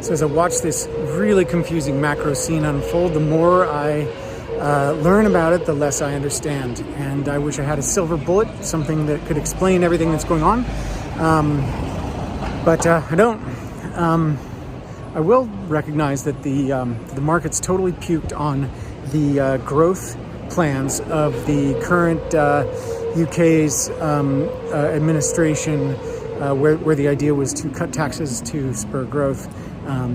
So as I watch this really confusing macro scene unfold, the more I learn about it, the less I understand. And I wish I had a silver bullet, something that could explain everything that's going on. But I don't. I will recognize that the market's totally puked on the growth plans of the current UK's administration, where the idea was to cut taxes to spur growth.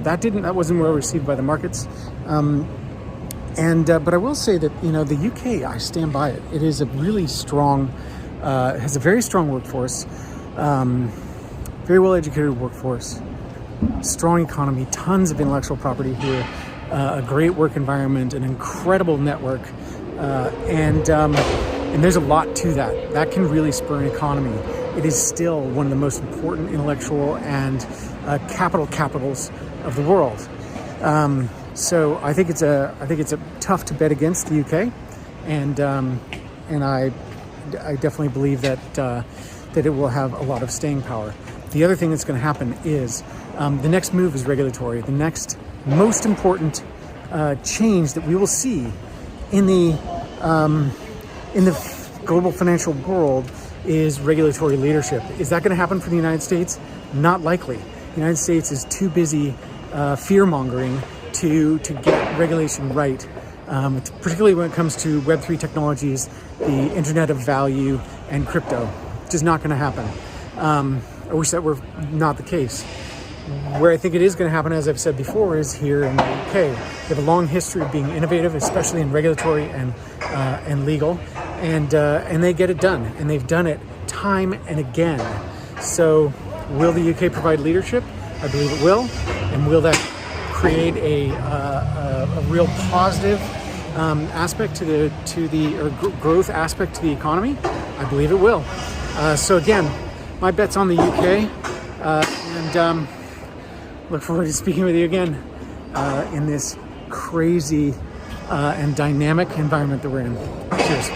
That wasn't well received by the markets. But I will say that, the UK, I stand by it. It is a really strong, has a very strong workforce, very well educated workforce, strong economy, tons of intellectual property here, a great work environment, an incredible network, and there's a lot to that. That can really spur an economy. It is still one of the most important intellectual and capitals of the world. So I think it's tough to bet against the UK, and I definitely believe that it will have a lot of staying power. The other thing that's going to happen is the next move is regulatory. The next most important change that we will see in the global financial world is regulatory leadership. Is that going to happen for the United States? Not likely. The United States is too busy fear-mongering to get regulation right, particularly when it comes to Web3 technologies, the Internet of Value, and crypto. Just not going to happen. I wish that were not the case. Where I think it is going to happen, as I've said before, is here in the UK. They have a long history of being innovative, especially in regulatory and legal, and they get it done, and they've done it time and again. So, will the UK provide leadership? I believe it will, and will that create a real positive aspect to the growth aspect to the economy? I believe it will. So again, my bet's on the UK, and look forward to speaking with you again in this crazy and dynamic environment that we're in. Cheers.